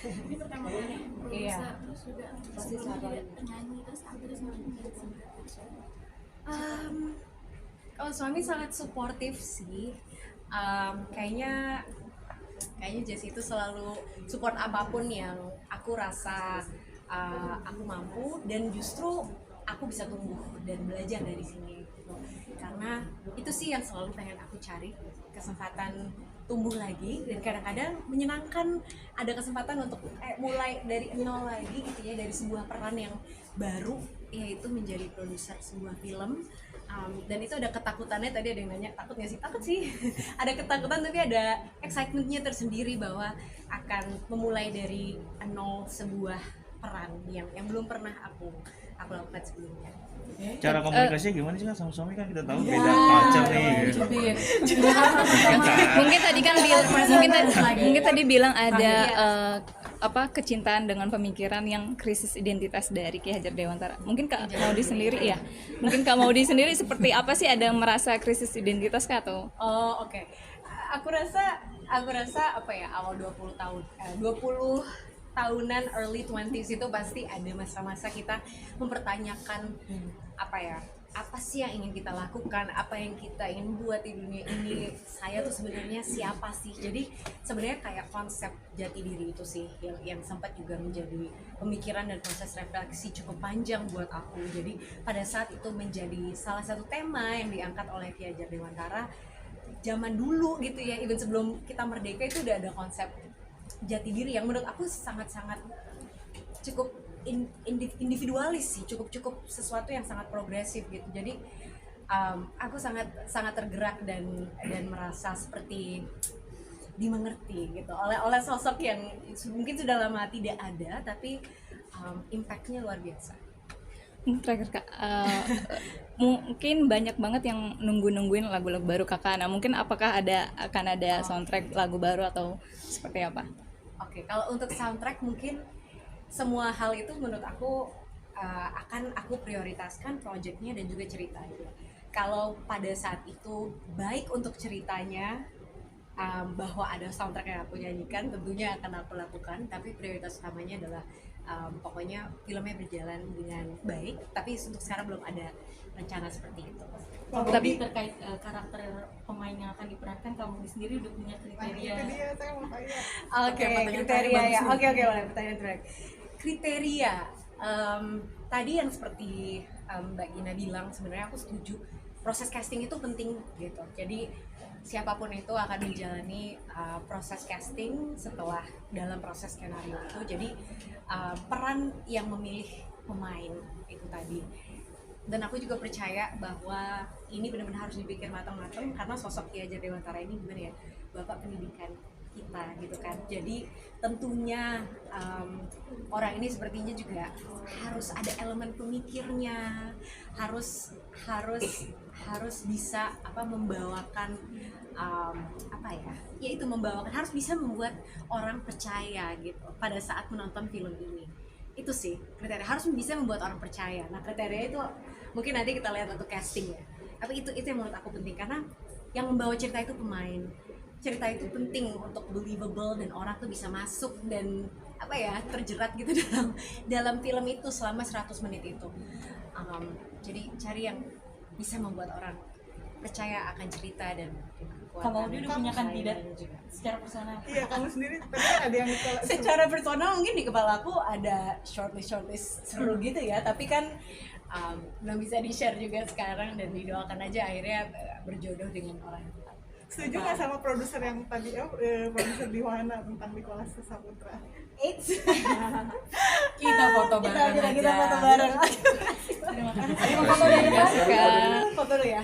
Ini pertama kali Iya. produser, terus juga sebelumnya juga penyanyi, terus aktris Kalau suami sangat suportif sih. Kayaknya Jessie itu selalu support apapun yang aku rasa aku mampu, dan justru aku bisa tumbuh dan belajar dari sini gitu. Karena itu sih yang selalu pengen aku cari, kesempatan tumbuh lagi, dan kadang-kadang menyenangkan ada kesempatan untuk mulai dari nol lagi gitu ya, dari sebuah peran yang baru, yaitu menjadi produser sebuah film. Dan itu ada ketakutannya, tadi ada yang nanya takut nggak sih? Takut sih. Ada ketakutan tapi ada excitementnya tersendiri bahwa akan memulai dari nol sebuah peran yang belum pernah aku lakukan sebelumnya. Cara komunikasinya gimana sih Kak sama suami? Kan kita tahu beda culture nih. Mungkin tadi bilang ada kecintaan dengan pemikiran yang krisis identitas dari Ki Hajar Dewantara. Mungkin Kak Maudy sendiri ya. Mungkin Kak Maudy sendiri seperti apa sih, ada merasa krisis identitas Kak atau? Oh, oke. Aku rasa apa ya, awal 20 tahunan, early 20s itu pasti ada masa-masa kita mempertanyakan apa sih yang ingin kita lakukan, apa yang kita ingin buat di dunia ini, saya tuh sebenarnya siapa sih. Jadi sebenarnya kayak konsep jati diri itu sih yang sempat juga menjadi pemikiran dan proses refleksi cukup panjang buat aku. Jadi pada saat itu menjadi salah satu tema yang diangkat oleh Ki Hajar Dewantara zaman dulu gitu ya, even sebelum kita merdeka itu udah ada konsep jati diri yang menurut aku sangat-sangat cukup individualis sih, cukup sesuatu yang sangat progresif gitu. Jadi aku sangat tergerak dan merasa seperti dimengerti gitu oleh sosok yang mungkin sudah lama tidak ada, tapi impact-nya luar biasa. Terakhir Kak, mungkin banyak banget yang nungguin lagu-lagu baru Kakak. Nah mungkin apakah akan ada soundtrack lagu baru atau seperti apa? Oke, kalau untuk soundtrack mungkin semua hal itu menurut aku akan aku prioritaskan projectnya dan juga ceritanya. Kalau pada saat itu baik untuk ceritanya, bahwa ada soundtrack yang aku nyanyikan, tentunya akan aku lakukan, tapi prioritas utamanya adalah pokoknya filmnya berjalan dengan baik. Tapi untuk sekarang belum ada rencana seperti itu. Tapi terkait karakter pemain yang akan diperankan, kamu sendiri udah punya kriteria? Oke, kriteria ya. Oke, boleh pertanyaan terakhir. Kriteria tadi yang seperti Mbak Gina bilang, sebenarnya aku setuju, proses casting itu penting gitu. Jadi siapapun itu akan menjalani proses casting setelah dalam proses skenario itu. Jadi peran yang memilih pemain itu tadi. Dan aku juga percaya bahwa ini benar-benar harus dipikir matang-matang, karena sosok Ki Hajar Dewantara ini gimana ya, bapak pendidikan kita gitu kan. Jadi tentunya orang ini sepertinya juga harus ada elemen pemikirnya, harus bisa membawakan harus bisa membuat orang percaya gitu pada saat menonton film ini. Itu sih kriteria, harus bisa membuat orang percaya. Nah kriteria itu mungkin nanti kita lihat untuk casting ya, tapi itu yang menurut aku penting, karena yang membawa cerita itu pemain. Cerita itu penting untuk believable dan orang tuh bisa masuk dan terjerat gitu dalam film itu selama 100 menit itu. Jadi cari yang bisa membuat orang percaya akan cerita dan Kalau dia udah punya kandidat secara personal? Iya, kamu sendiri tadi kan ada yang secara personal mungkin di kepala aku ada shortlist seru gitu ya, tapi kan belum bisa di-share juga sekarang, dan didoakan aja akhirnya berjodoh dengan orang yang tepat. setuju nggak sama produser yang tadi produser Diwana tentang Nicholas Saputra? Kita foto bareng Kita foto bareng. Terima kasih. Terima kasih Kak. Foto dulu ya.